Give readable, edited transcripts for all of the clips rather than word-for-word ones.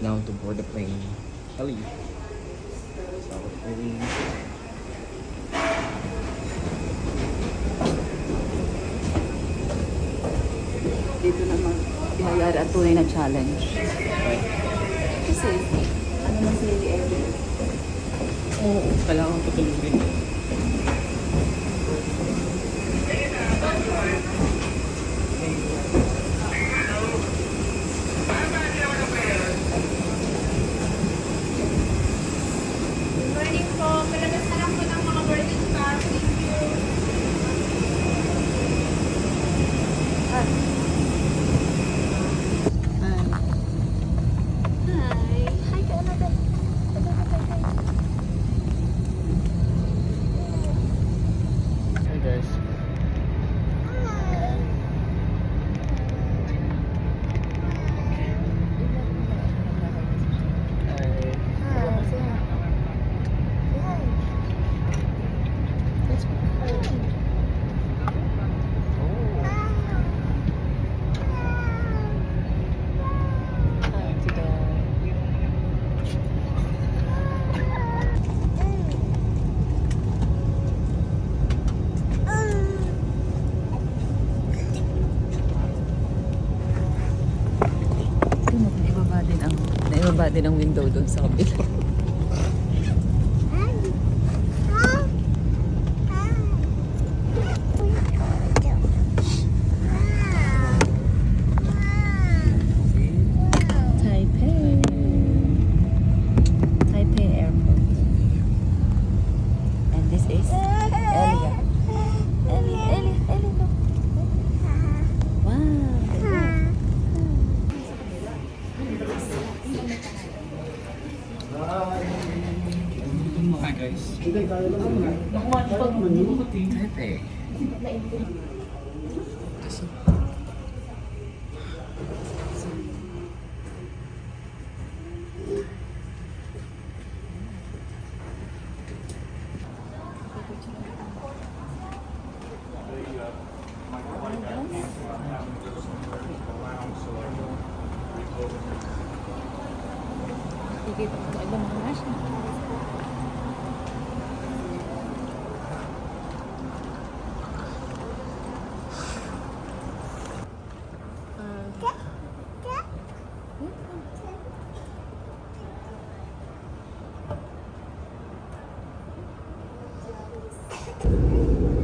Now to board the plane. Ellie. South Korea. Dito naman ihayari ang tunay na challenge. Kasi, ano na si Ellie? Oo, kailangan tutulungin. Morning po. Palabas na lang po ng mga boarding pass. Thank you. Hi. Hi ka na ba? Hey guys. Naibaba din ang window doon sa kabila. Taipei Airport. And this is Elia. Ellie, look. Wow. Hi guys. Taipei. Dito ko iba mga national.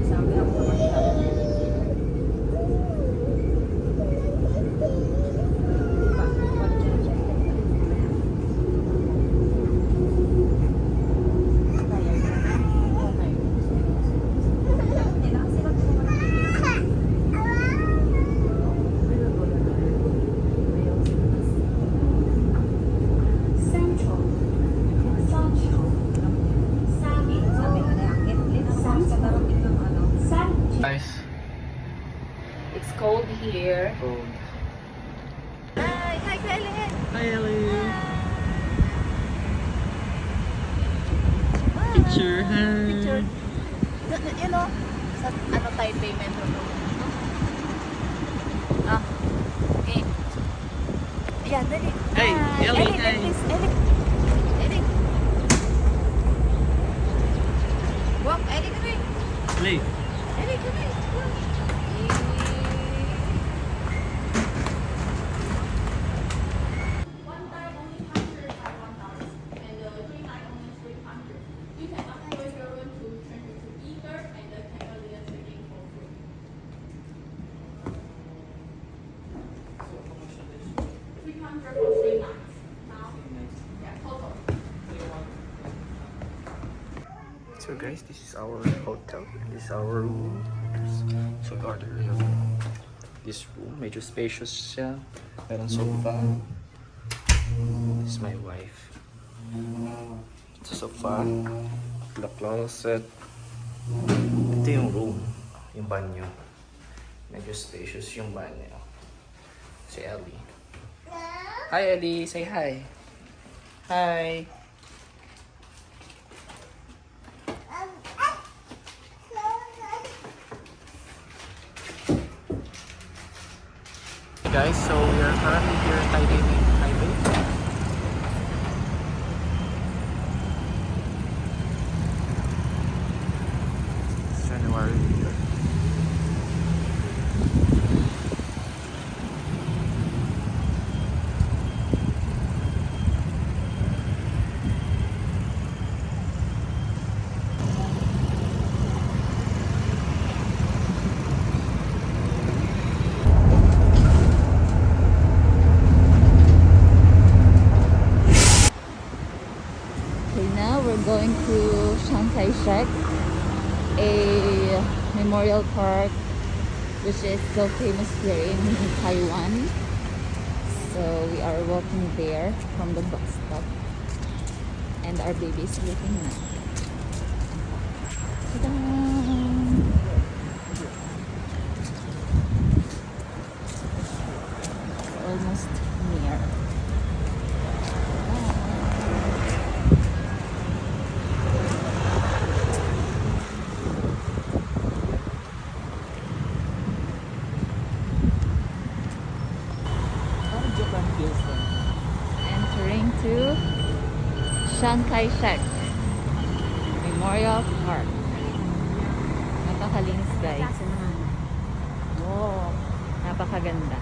Sabi ako Guys. it's cold here. So, Hi. Hi, Kellen. hi Ellie. Picture. Hi. Picture. You know, sa ano Taipei Metro. Ah. Okay. Ayan, dali. Hey, Hi. Ellie, Ellie, hi. please. Ellie. Walk, Ellie, come here. Ellie. Ellie, come here. One time only capture 5,000 and the three time only is 300. You can upload your own to turn it to ether and the Canadian singing for free. 300 for 3 nights. Now, yeah, total. So guys, this is our hotel. This is our room. So order this room. Medyo spacious siya. Meron sofa. This is my wife. Ito sofa. The closet. Ito yung room. Yung banyo. Medyo spacious yung banyo. Si Ellie. Hi Ellie, say hi. Hi. Guys, so we are currently here in Taipei. going to Chiang Kai-shek, a memorial park which is so famous here in Taiwan. So we are walking there from the bus stop, and our baby is sleeping now. Ta-da! Almost near. Entering to Chiang Kai-shek Memorial Park. Napakalinis, guys. Wow, napakaganda.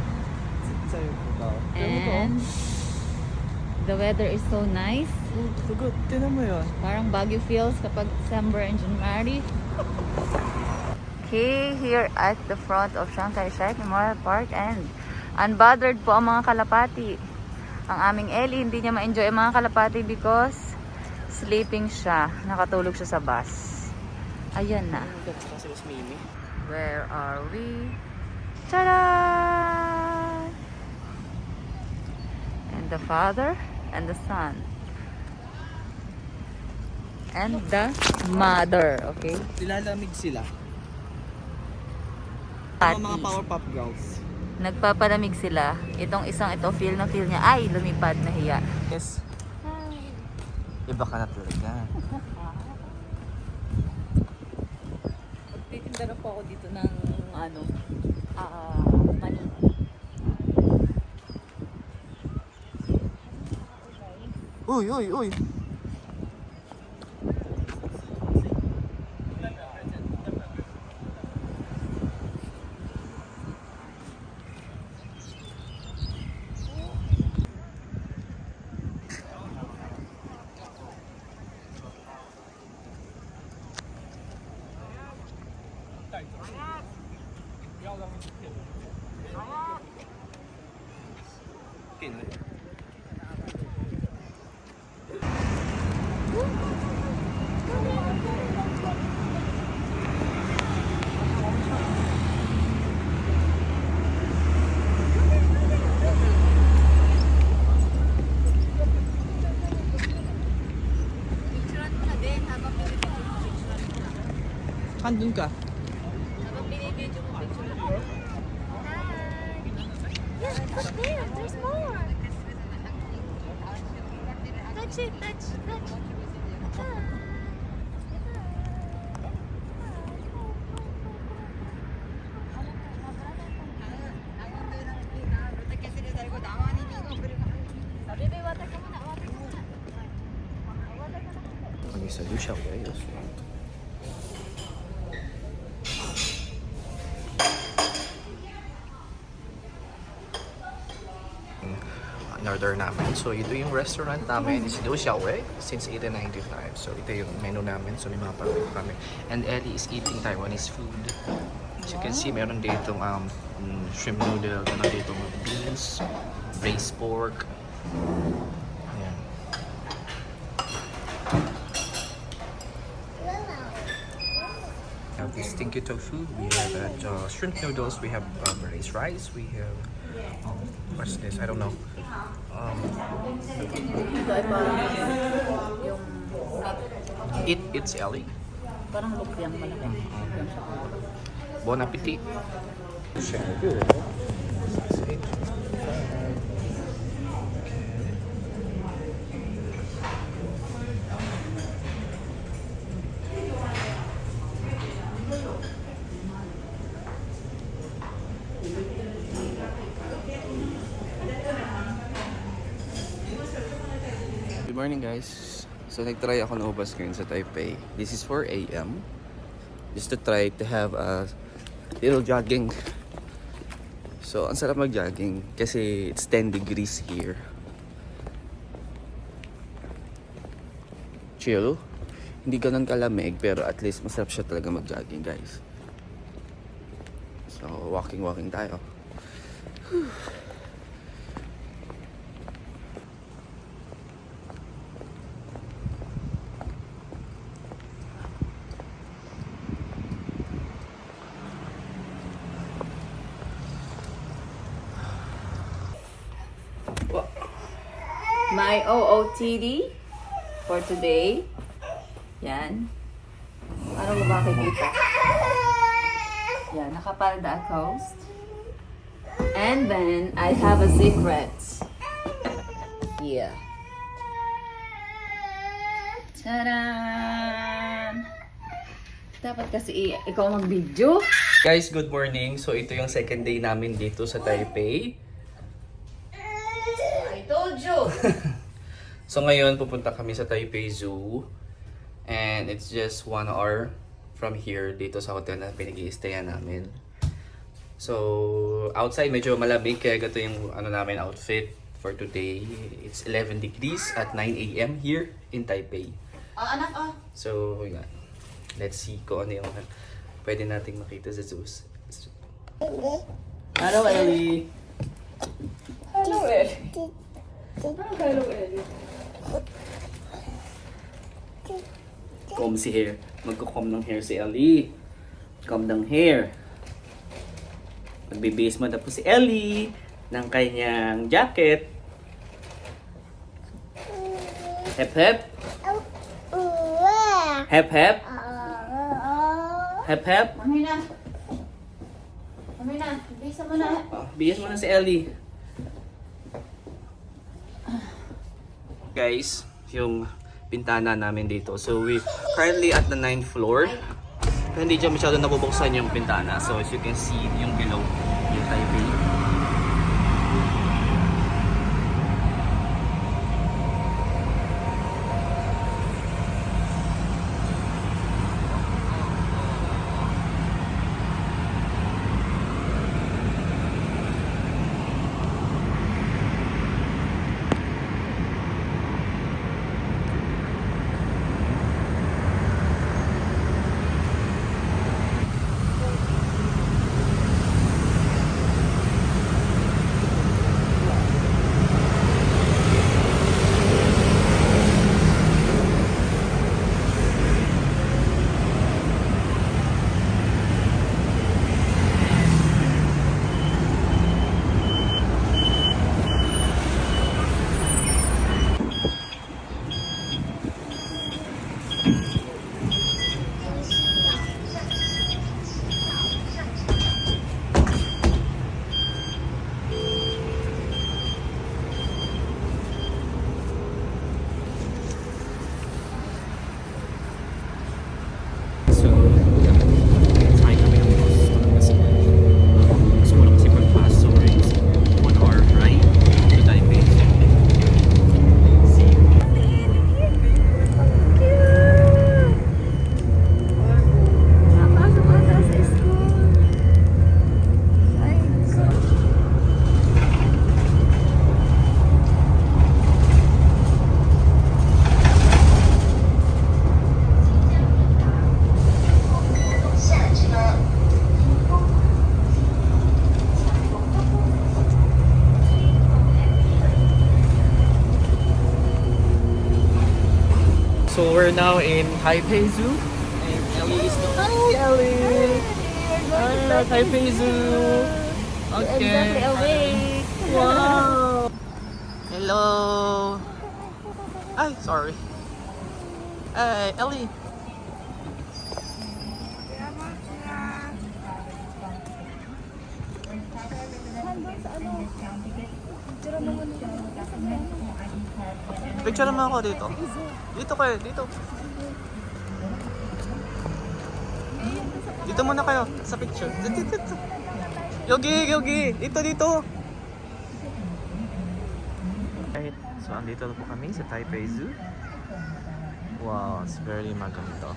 And the weather is so nice. Good. Tinan mo yun. Parang Baguio feels kapag December and January. Okay, here at the front of Chiang Kai-shek Memorial Park, and unbothered po ang mga kalapati. Ang aming Ellie, hindi niya ma-enjoy ang mga kalapati because sleeping siya. Nakatulog siya sa bus. Ayan na. Kasi mas Mimi. Where are we? Tada! And the father and the son. And the mother, okay? Nilalamig sila. Pati. Mga Powerpuff Girls. Nagpapalamig sila. Itong isang ito, feel na feel niya, ay, lumipad na hiya. Yes. Iba ka na talaga. Magtitinda na po ako dito ng, mani. Uy, uy, uy. Andun ka. Look there, there's more. Touch it, touch. Kami sa Lucia, guys. In-order namin. So, ito yung restaurant namin. It's Liu Xiaowei since 1895. So, ito yung menu namin. So, may mga paborito kami. And Ellie is eating Taiwanese food. As you can see, meron ditong shrimp noodle, meron ditong beans, braised pork. Ayan. We have this stinky tofu. We have shrimp noodles. We have braised rice. We have what's this? I don't know. Ito ay parang yung It's Ellie. parang lumpiyang malaki. Bon appetit. Good morning, guys. So nagtry ako ng ubas ngayon sa Taipei. This is 4 a.m. Just to try to have a little jogging. So ang sarap mag-jogging kasi it's 10 degrees here. Chill. Hindi ganun kalamig pero at least masarap siya talaga mag-jogging, guys. So walking tayo. my OOTD for today. Yan. Ano mo makikita? Yan, Nakapalda Coast. And then, I have a secret. Here. Tadaan! Dapat kasi ikaw mag-video. Guys, good morning. So ito yung second day namin dito sa Taipei. I told you! So ngayon pupunta kami sa Taipei Zoo. And it's just 1 hour from here dito sa hotel na pinag-i-stayan namin. So outside medyo malamig kaya ito yung namin outfit for today. It's 11 degrees at 9 AM here in Taipei. Anak, So yeah, let's see kung ano yung pwede nating makita sa zoos. Hello, Ellie! Hello, Ellie. Hello, Ellie. Comb si hair. Magko-comb ng hair si Ellie. Comb ng hair. Magbibihis mo tapos si Ellie ng kanyang jacket. Hep hep. Hep hep. Hep hep. Mami na. Bisa mo na. Bihis mo na si Ellie. Guys, yung pintana namin dito. So we currently at the 9th floor. Pero hindi dyan masyado nabubuksan yung pintana. So as you can see yung below, yung Taipei. So we're now in Taipei Zoo. And Ellie is Hi Ellie! Hi, Taipei Zoo! Okay. awake. Wow! Hello! Ay, sorry. Hey, Ellie! Picture naman ako dito. Dito kayo, dito. Dito muna kayo sa picture. Dito. Yogi! Dito. Right. So, andito na po kami sa Taipei Zoo. Wow, it's very maganda.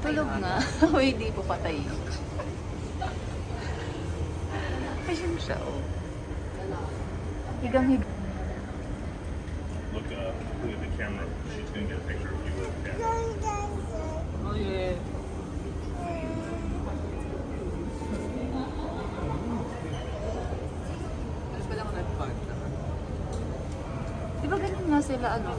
Tulog nga. O hindi po patay. Ayan siya, oh. Higang-higang. Look with the camera. She's gonna get a picture of you with the camera. Oh, yeah. Ano pala ang red band? Di ba ganun nga sila, ano?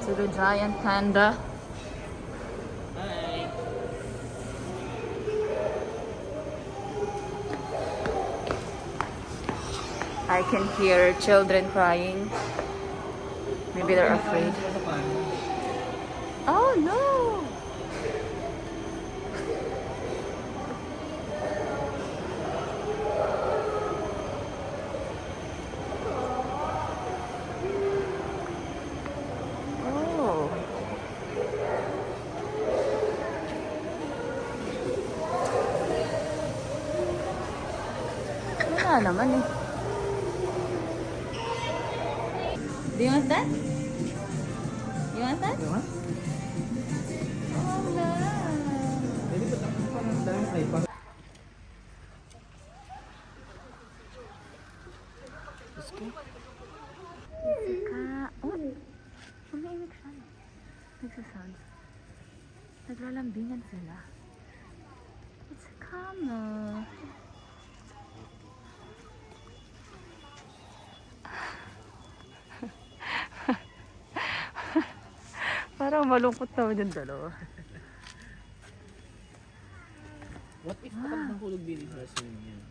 To the giant panda. I can hear children crying. Maybe they're afraid. Oh no! Oh. Wala naman eh. Do you want that? You want that? Diba? Oh, no. Pwede ba tapos pa ng dahil ay pa? Let's go. Oh, umiimik siya. Nagsasound. Naglalambingan sila. It's a camel. Parang malungkot naman yung dalawa. What if kapag nahulog din sa swimming yan?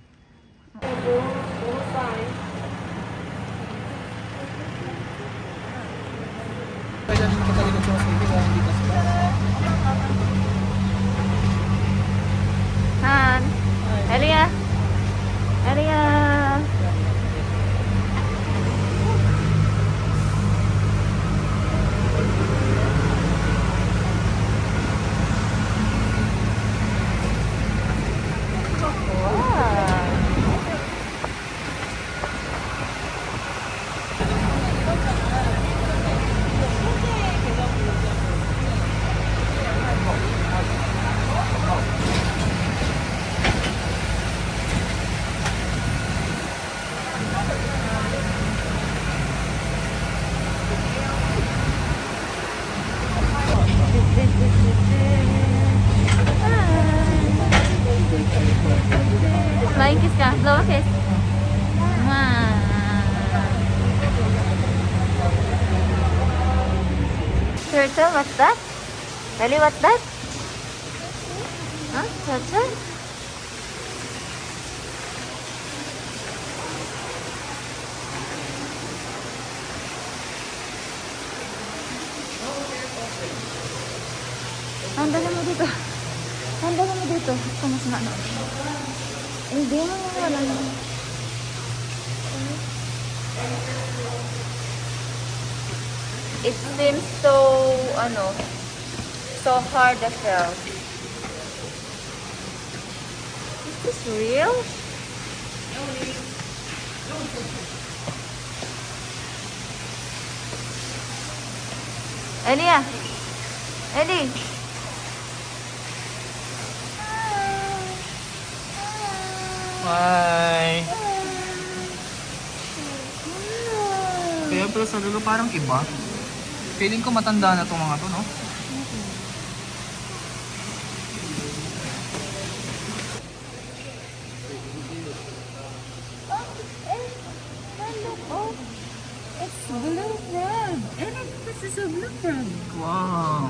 Pwede namin katalikod sa swimming kaya hindi kasi ba? Han! Elia! Elia! Flying kiss ka. Blow a kiss. Wow. Turtle, what's that? Ellie, what's that? Huh? Turtle? Handala mo dito. Handala mo dito. Ito mas na. Hindi mo wala na. It seems so, so hard as hell. Is this real? Elia! Ellie! Bye! Kaya pala sa dulo parang iba. Feeling ko matanda na itong mga to, no? Oh, it's blue frog. And this is a blue frog. Wow!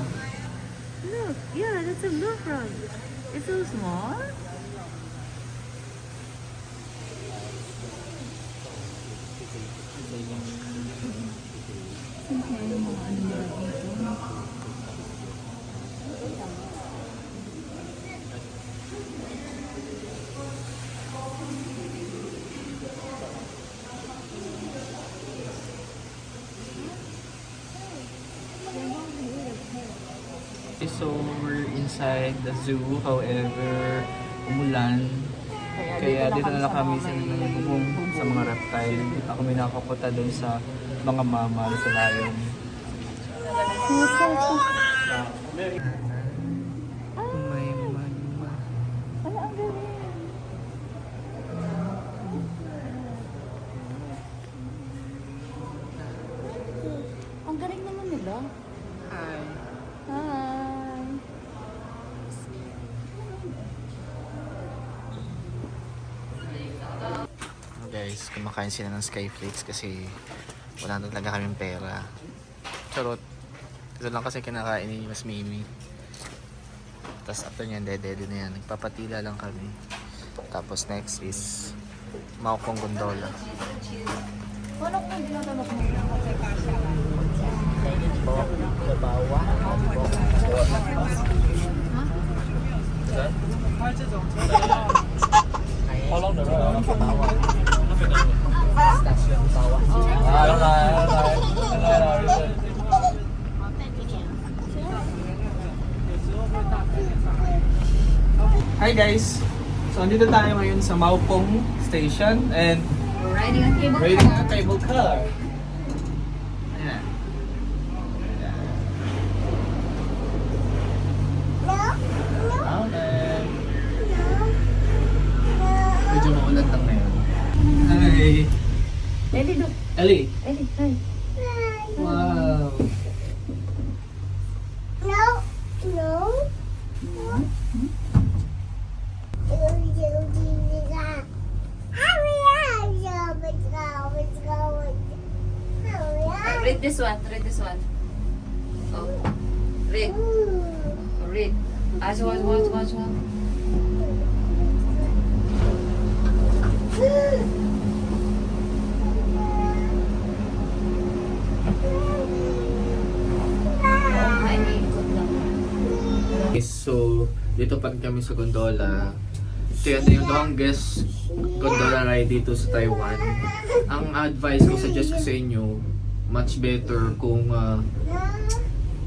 Look, yeah, that's a blue frog. It's so small. So we're inside the zoo, however, umulan. Kaya dito na lang kami sa bubong sa mga reptile. Dito kami nakapunta doon sa mga mammal sa lion. Ano ang galing? Ang galing naman nila. Hi. Hi. Guys, kumakain sila ng Skyflakes kasi wala na talaga kaming pera. Charot. Ito lang kasi kinakain ni Mas Mimi. Tapos after nyan, dede na yan. Nagpapatila lang kami. Tapos next is Maokong Gondola. Paano kung ginagamit mo? Sa bawah. How the road? Sa bawah. Station bawah. Hi guys! So andito tayo ngayon sa Maupong Station and Riding on cable waiting a cable car. Ayan. Okay. Medyo maulan lang na yun. Hi! Ellie, look. Ellie! Ellie, hi. Wow! Read this one. Read this one. Oh. Read. Read. Watch. Ay, ikot lang. So, dito pa rin kami sa gondola. Ito yan yung longest gondola ride dito sa Taiwan. Ang advice ko, suggest ko sa inyo, much better kung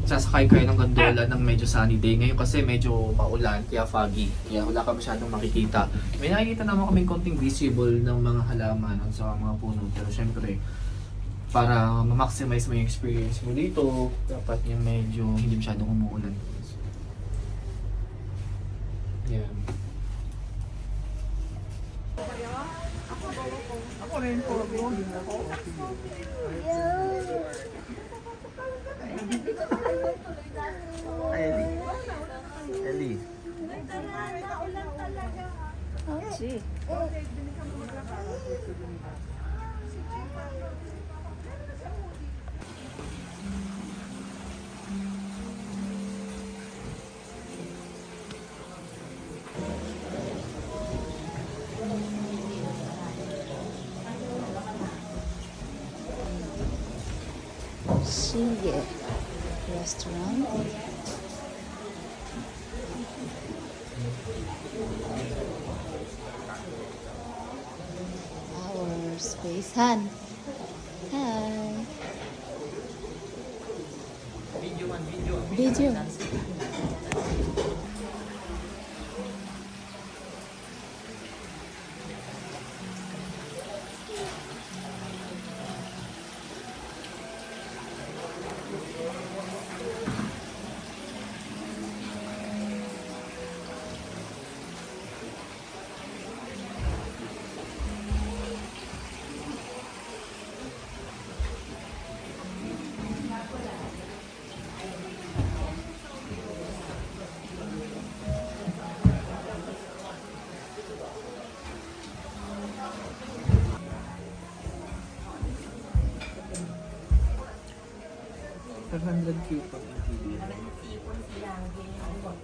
sasakay kayo ng gondola ng medyo sunny day. Ngayon kasi medyo maulan, kaya foggy. Kaya wala ka masyadong makikita. May nakikita naman kaming konting visible ng mga halaman at sa mga puno. Pero syempre, para ma-maximize mo yung experience mo dito, dapat yung medyo hindi masyadong umuulan. Yeah. Ellie. Oh, gee. Shiye restaurant. Our space. Han. Hi. Video.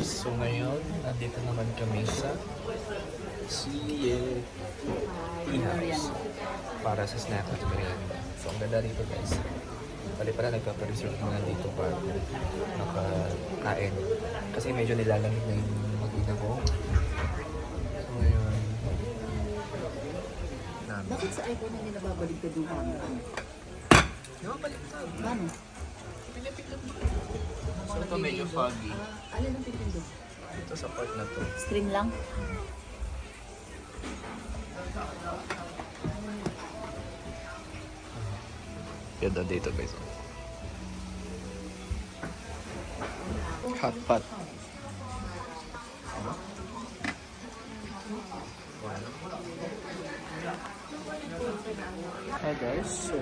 So ngayon, nandito naman kami sa Siye Greenhouse para sa snack at merienda. So ang ganda dito guys. Bali pala nagpa-reserve mga dito para nakakain. Kasi medyo nilalamig na yung mag-ina ko. So ngayon, Bakit sa iPhone na nila babalik ka doon? nababalik na. Paano? So ito medyo foggy. Alin ang pipindo? Ito sa part na to. String lang? Ganda dito guys. Hot pot. Hi guys, so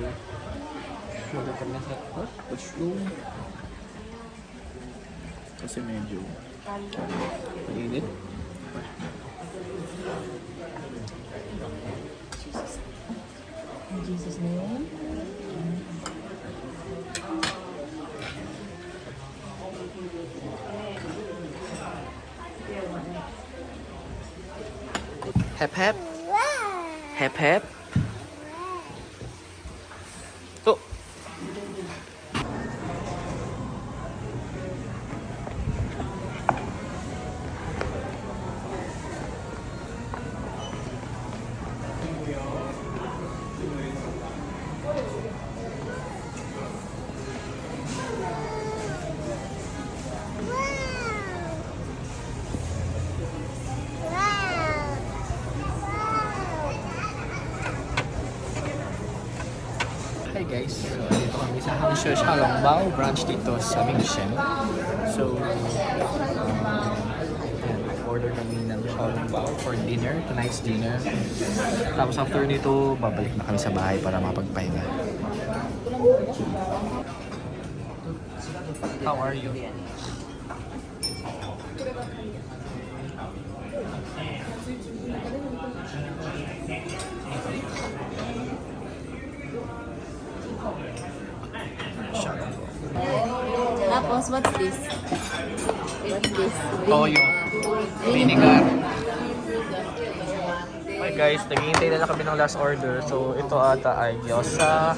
Sugar kami ng hot pot, mushroom. Kasi medyo mainit. In Jesus' name. Hep hep. Hep hep. Oh. Hi guys, so dito kami sa Hangzhou Xiaolongbao branch dito sa Mingxian. So, order kami ng Xiaolongbao for dinner, tonight's dinner. Tapos after nito, babalik na kami sa bahay para mapagpahinga. How are you? Tapos, what's this? What's this? Toyo. Vinegar. Hi guys, naghihintay na lang kami ng last order. So, ito ata ay gyoza.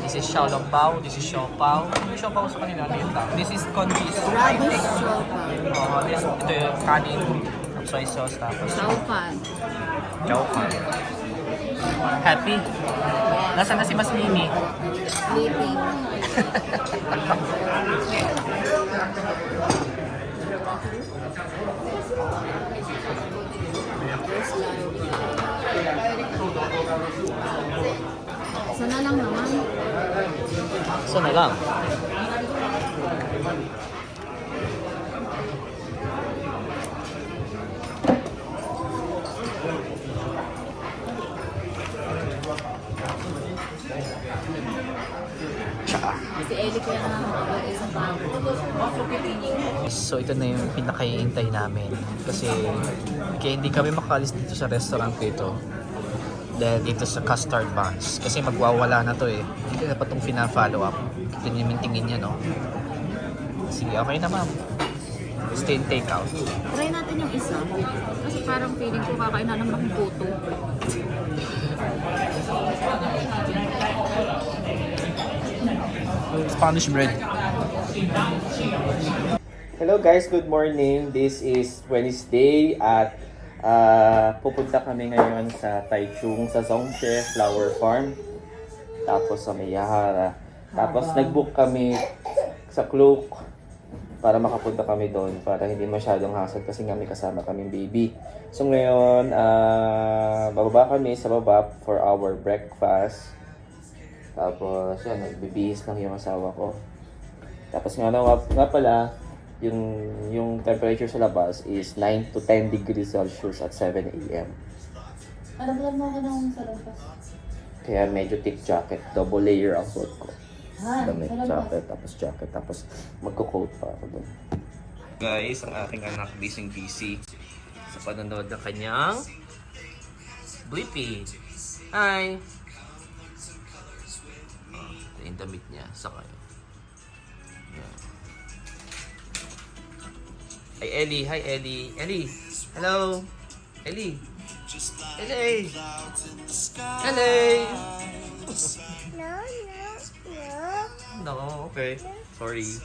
This is xiaolongbao. This is xiaopao. Ano yung xiaopao sa kanila? Ano yun lang? This is con cheese. Radish siopa. Ito yung kanin. Soy sauce tapos. Xiaofan. Xiaofan. Happy? Nasaan na si Mas Mimi? Sleeping. Sana lang naman. So na lang. Si Ellie kaya nakakabot isang bago. So ito na yung pinakahihintay namin kasi kaya hindi kami makaalis dito sa restaurant dito dahil dito sa custard buns kasi magwawala na to eh. Hindi na pa itong fina-follow up. Kita niyo yung tingin niya, no? Sige, okay na ma'am. Stay and take out. Try natin yung isa. Kasi parang feeling ko kakain na naman akong puto. Spanish bread. Hello guys, good morning. This is Wednesday at pupunta kami ngayon sa Taichung sa Zhongshe Flower Farm. Tapos sa Miyahara. Tapos nag-book kami sa Klook para makapunta kami doon para hindi masyadong hassle kasi nga may kasama kaming baby. So ngayon, bababa kami sa baba for our breakfast. Tapos yan, nagbibihis lang yung asawa ko. Tapos nga pala, yung temperature sa labas is 9 to 10 degrees Celsius at 7 a.m. Alam mo ako nung sa labas. Kaya medyo thick jacket, double layer ang suot ko. Damit, sa labas. jacket, tapos magko-coat pa ako doon. Guys, ang aking anak busy sa panonood ng kanyang Blippi. Hi! Ito yung damit niya sa kayo. Yan. Hi Ellie! Hi Ellie! Ellie! Hello! Ellie! Ellie! Ellie! No, okay. Sorry.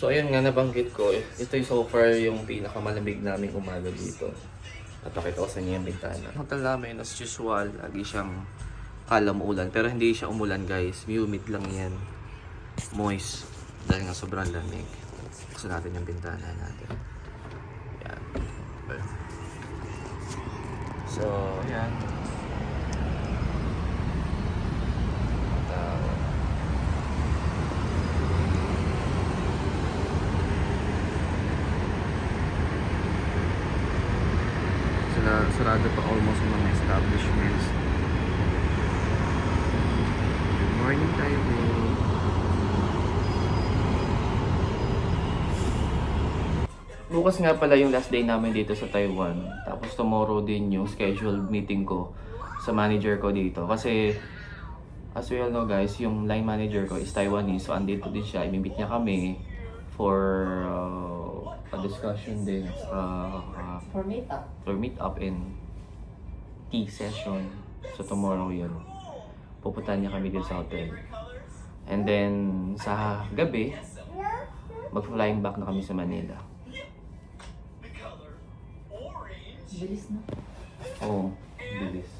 So ayun nga, nabanggit ko, ito yung so far yung pinakamalamig naming umaga dito. At pakita ko sa inyo yung bintana. Hotel namin, as usual, lagi siyang kalam ulan. Pero hindi siya umulan guys. Humid lang yan. Moist. Dahil nga sobrang lamig. Buksan natin yung bintana natin. Yan. So, yan. bukas nga pala yung last day namin dito sa Taiwan. Tapos tomorrow din yung scheduled meeting ko sa manager ko dito. Kasi as we all know guys, yung line manager ko is Taiwanese. So andito din siya. I-meet niya kami for a discussion din. For meet up and tea session. So tomorrow yun. Pupuntahan niya kami dito sa hotel. And then sa gabi, mag-flying back na kami sa Manila. Bilis na. Oo, bilis.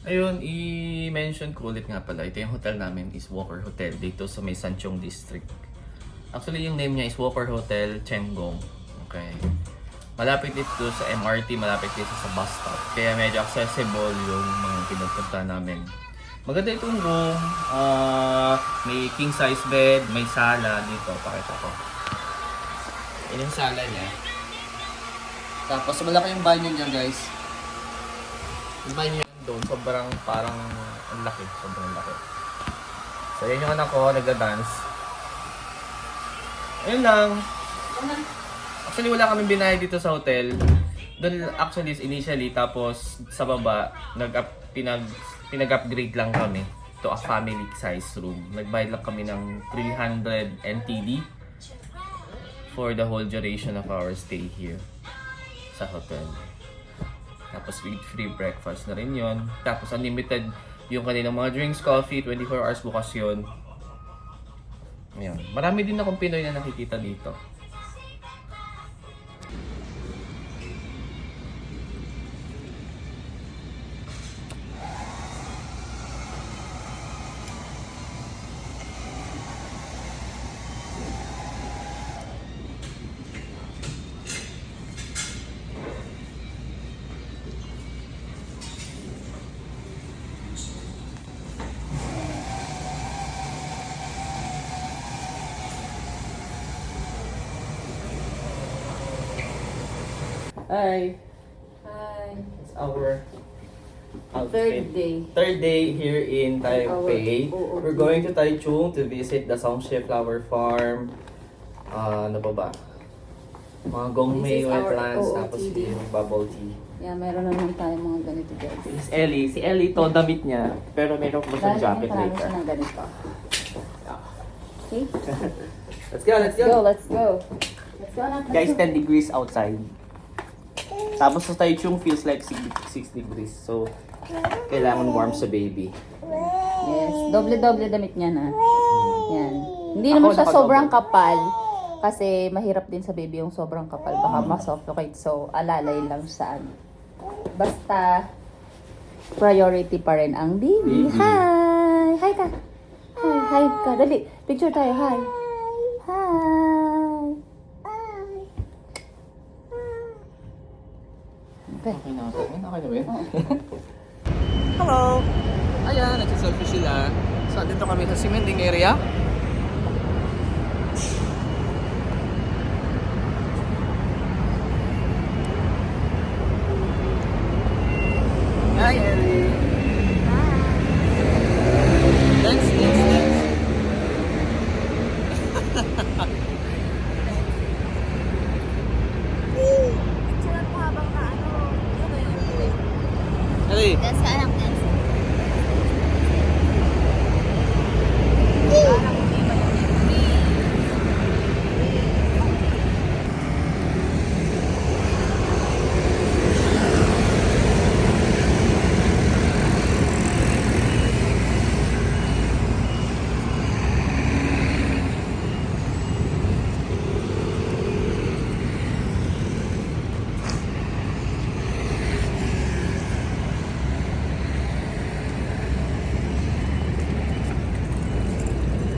Ayun, i-mention ko ulit nga pala. Ito yung hotel namin is Walker Hotel dito sa may Sanchong District. Actually, yung name niya is Walker Hotel Chenggong. Okay. Malapit dito sa MRT, malapit dito sa bus stop. Kaya medyo accessible yung mga pinupunta namin. Maganda itong room. May king size bed, may sala dito. Pakita ko. Yun yung sala niya. Tapos malaki yung banyo niya guys. Yung banyo niya doon, sobrang parang ang laki. Sobrang laki. So yun yung anak ko, nagda-dance. Ayun lang. Actually wala kaming binayad dito sa hotel. Doon actually initially, tapos sa baba, pinag-upgrade lang kami to a family size room. Nagbayad lang kami ng 300 NTD for the whole duration of our stay here sa hotel. Tapos with free breakfast na rin yon. Tapos unlimited yung kanilang mga drinks, coffee, 24 hours bukas yun. Ayan. Marami din akong Pinoy na nakikita dito. Hi! Hi. It's our Third day. Third day here in Taipei. Our OOTD. We're going to Taichung to visit the Songshe Flower Farm. Ano pa ba? Mga gongmei This is our wetlands, tapos OOTD. yung bubble tea. Yeah, meron naman tayong mga ganito guys. This is Ellie. Si Ellie to damit niya, pero meron ko siyang jacket Marami later. siya ng ganito. Okay? Let's go, let's Go, go! let's go. Let's go na. Guys, 10 degrees outside. Tapos sa Taichung feels like 6 degrees. So, kailangan warm sa baby. Yes, doble-doble damit niya na. Yan. Hindi Ako, naman siya nakadoble. sobrang kapal. Kasi mahirap din sa baby yung sobrang kapal. Baka ma-suffocate. So, alalay lang siya. Basta, priority pa rin ang baby. Baby. Hi! Hi ka! Hi ka! Dali! Picture tayo. Hi! Hi! Okay. Okay na ito. Okay na ba yun? Oo. Hello! Ayan, nagsiselfie sila. So, dito kami sa cementing area. Hi, Ellie! Dance, dance, dance! Ellie! Dance ka anak, dance.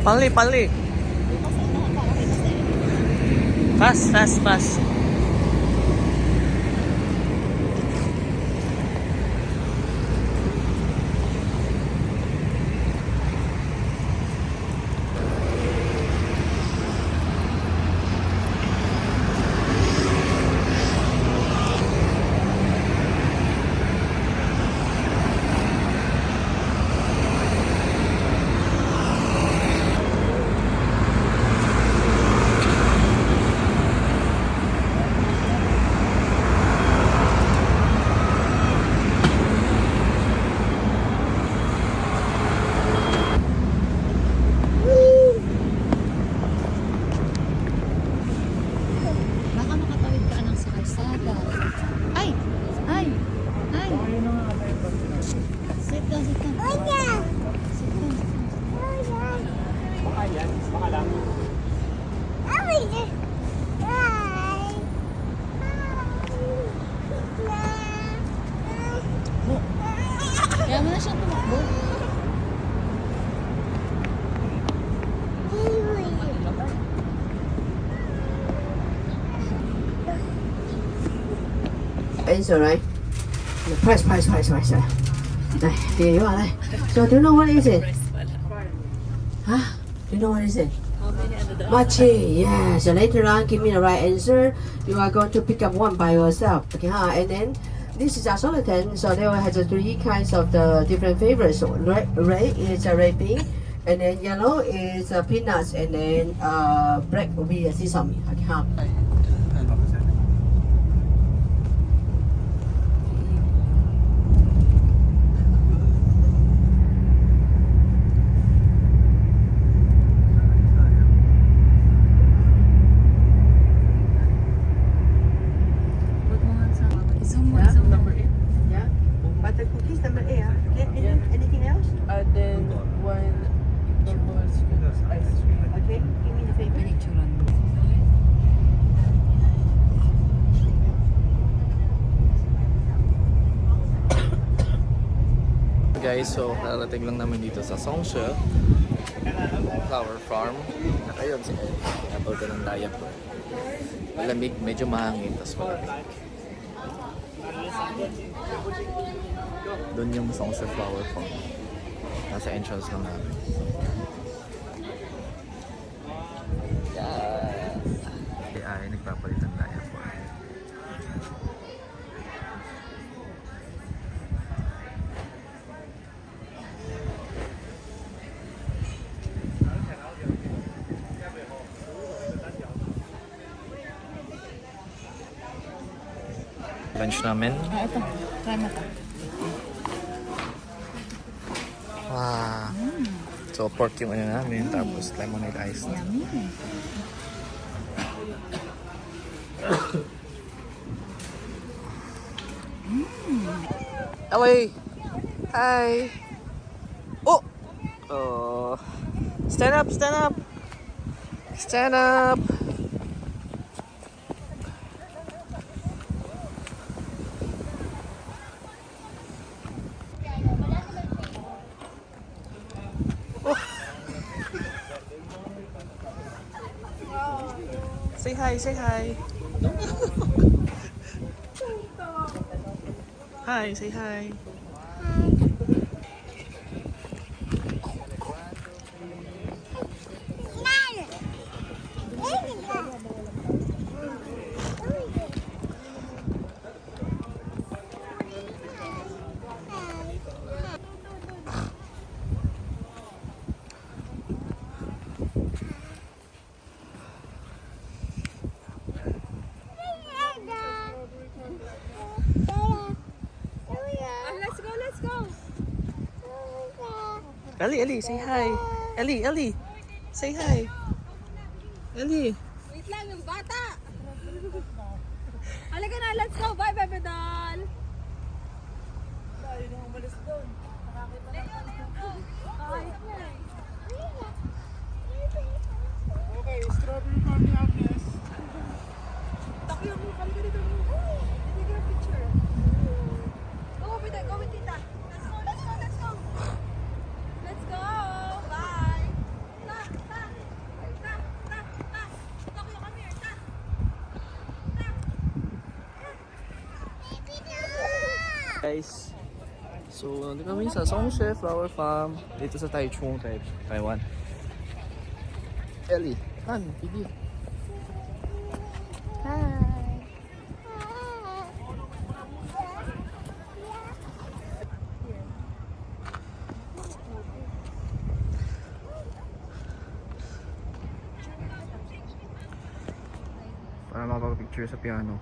Pali, pali. Fast, fast, fast. Kaya mo na siyang tumakbo. Answer, right? Press. 来，点油啊，来。So do you know what is it? Huh? Do you know what is it? Machi, yeah. So later on, give me the right answer. You are going to pick up one by yourself. Okay, huh? And then this is a solitaire. So there has three kinds of the different flavors. So red is a red bean, and then yellow is peanuts, and then black will be a sesame. Okay, huh? Yeah. Butter cookies number A. Okay. Anything else? Then one normal scoop ice cream. Okay. Give me the favorite. Guys, so narating lang namin dito sa Songshe Flower Farm. Ayun si Ellie. Pinatol ko ng diaper. Malamig, medyo mahangin, tapos malamig. Doon yung Songshe Flower Farm. Nasa entrance lang namin. Yeah! Ay, nagpapalit ng diaper. Lunch namin. Ah, ito. Try mo ito. Wow. So, pork yung ano namin, tapos lemonade ice. Yummy. Ellie! Hi! Oh! Oh! Stand up! Stand up! Stand up! Say hi, say hi. Hi, say hi. Let's go. Ellie, say hi. Ellie, say hi. Ellie. Wait lang, yung bata. Halika na, let's go. Bye, baby doll. Dahil nang umalis doon. Nakakita na ako. Okay, strawberry for me, Agnes. Takyo mo, kami ka dito. Take a picture. Go with tita. Let's go. Let's go. Bye. Ta. Takyo, come here. Ta. Guys, so nandito kami sa Songshe Flower Farm dito sa Taichung, Taiwan. Ellie, Han, pigi. Para makapag-picture sa piano.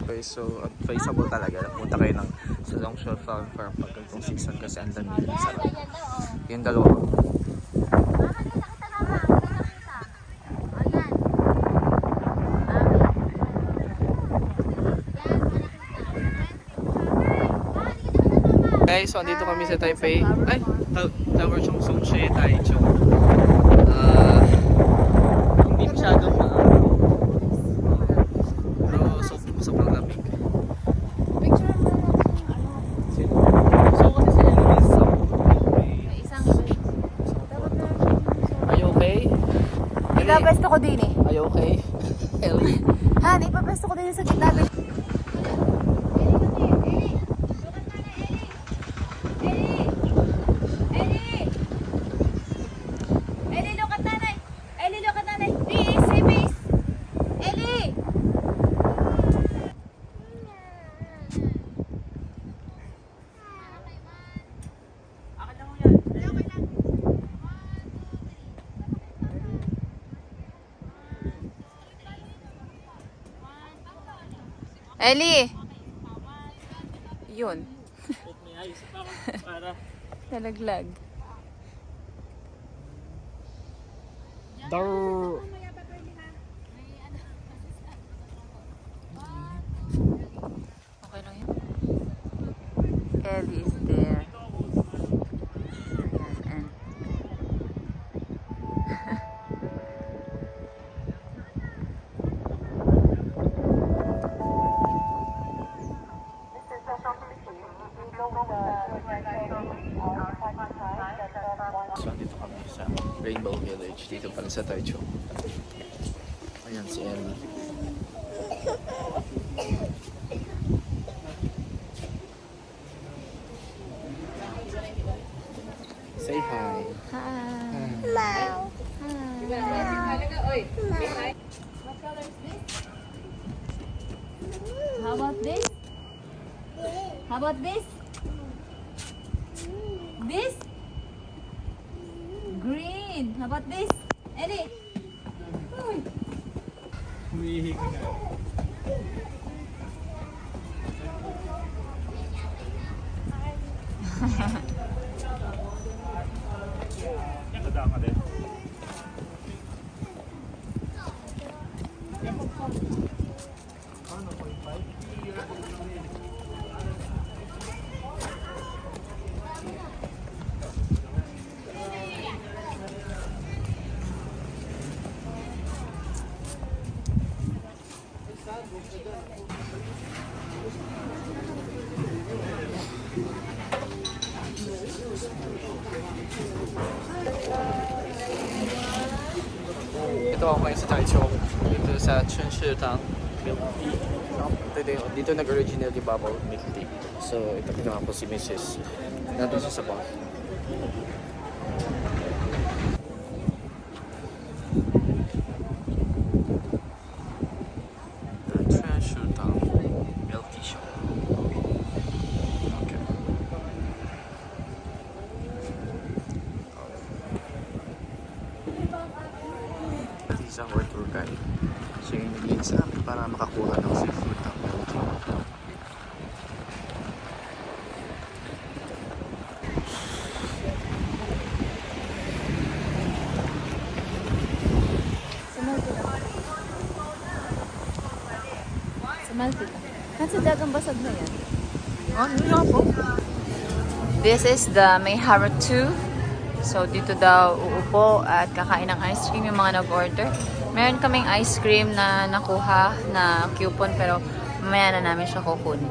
Okay, so advisable talaga. Punta kayo ng sa Longshore Flower Farm pag itong season kasi ang lamig ng sarap. Yung dalawa. Guys, so andito kami sa Taipei. Ay, Tower Chong Song She Taichung. Hindi masyadong pero sobrang lamig. So kasi si Ellie is Are you okay? Ipapesto ko din eh. Are you okay? Ellie? Han, ipapesto ko din sa gitna. Ellie! Yun. Talaglag. Okay lang yun. Ellie is there. Ayan, and So, dito kami sa Rainbow Village. Dito pa rin sa Taichung. Ayan si Ellie. Say hi. how about this? How about this? This? Green. How about this? Ellie? Uy. Dadaan ka din. Ito ako ngayon sa Taichung. Dito sa Chunshitang Milk Tea Shop. Dito nag-original yung bubble milk tea. So, ito kinuha ko si Mrs. Nandun siya sa bar. Chunshitang Milk Tea Shop. Okay. Isang or tour guide. So yung nag-lead sa amin para makakuha ng seafood ng milk tea. Malti ka. Nasa dagang basag na yan. Ano yan po? This is the Mayhara 2. So, dito daw uupo at kakain ng ice cream yung mga nag-order. Meron kaming ice cream na nakuha na coupon pero mamaya na namin siya kukunin.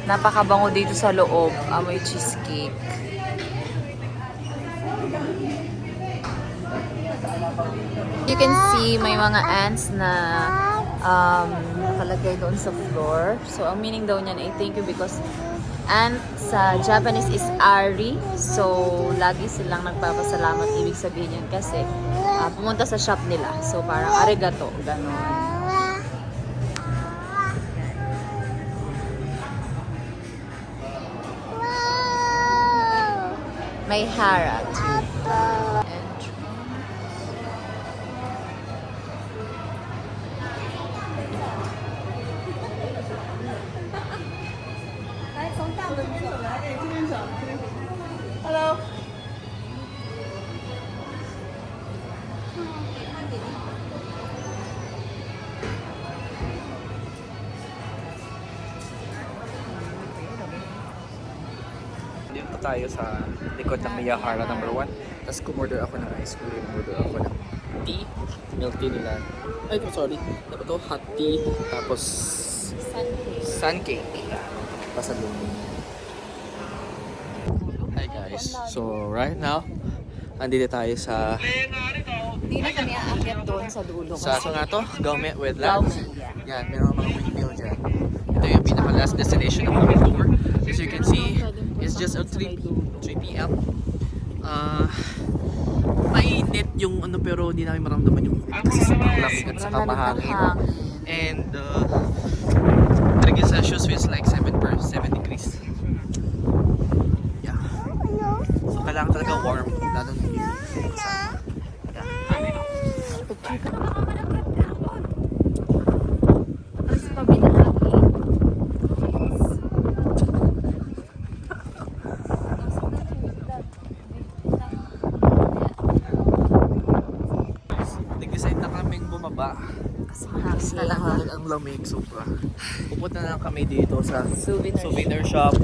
Napakabango dito sa loob. Amoy cheesecake. You can see may mga ants na nakalagay doon sa floor. So, ang meaning daw niyan ay thank you because ant sa Japanese is ari. So, lagi silang nagpapasalamat. Ibig sabihin yan kasi pumunta sa shop nila. So, parang arigato. Ganon. Mayhara too. Hello. Dito tayo sa likod ng Miyahara number 1. Tapos kumorder ako ng ice cream, order ako ng tea, milk tea nila. Ay, sorry. Dapat to hot tea, tapos sun cake. Pasalubong. Hi guys. So right now, andito tayo sa Hindi na kami aakyat doon sa dulo. sa nga to, Gaumet Wetlands. Yan, meron mga windmill dyan. Ito yung pinaka-last destination ng aming tour. As you can see, it's just at 3 p.m. Mainit yung ano pero hindi namin maramdaman yung kasi sobrang lamig at saka mahangin. And 3 degrees Celsius feels like 7 degrees. Yeah. So kailangan talaga warm. Lalo na yung nag-decide na kaming bumaba. Kasi ang lamig sobra. Pupunta na lang kami dito sa souvenir shop.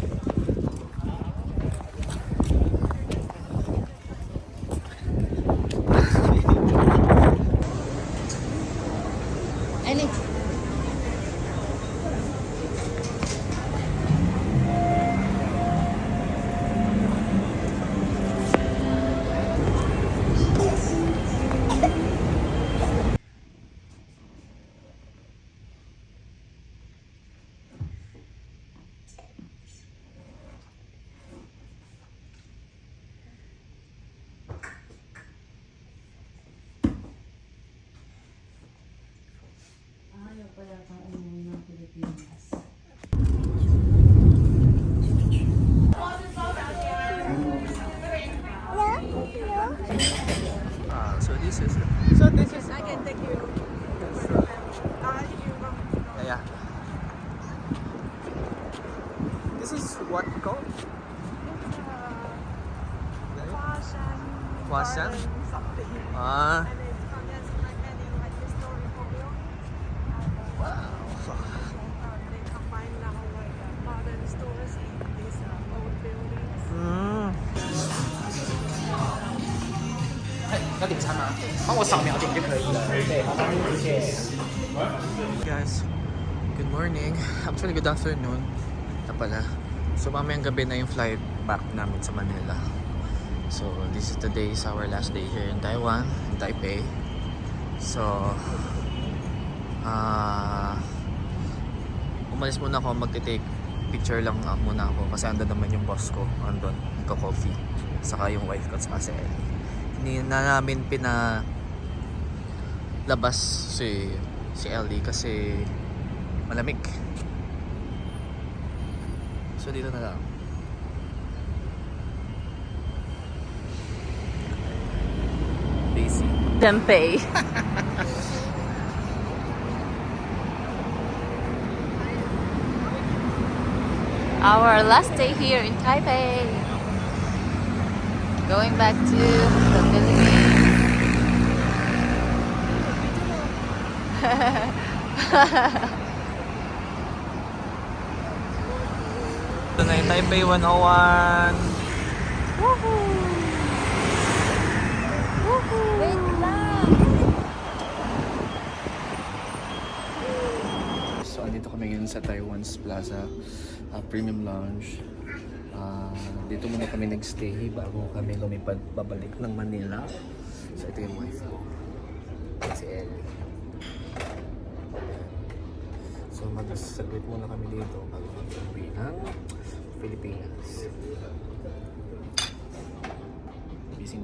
Ellie. So this is I can take you. yeah. This is what called? Hwasan? Something. Ah. And it's just like any like historical buildings. Wow. They combine now like modern stores in these old buildings. Guys, good morning. Actually, good afternoon. Na pala. So, mamayang gabi na yung flight back namin sa Manila. So, this is today is our last day here in Taiwan, in Taipei. So, umalis muna ako, magte-take picture lang muna ako kasi andun naman yung boss ko, andun, nagko-coffee. Saka yung wife ko, saka si Ellie. Hindi na namin labas si Ellie kasi malamig. So dito na lang. Daisy. Tempeh. Our last day here in Taipei. Going back to the Philippines. Ito na yung Taipei 101. Wait lang. So andito kami ngayon sa Taiwan's Plaza Premium Lounge. Dito muna kami nagstay bago kami lumipad babalik ng Manila. So ito yung wife ko. Si Ellie. So mag-saglit muna kami dito bago kami uwi ng Pilipinas. Busy.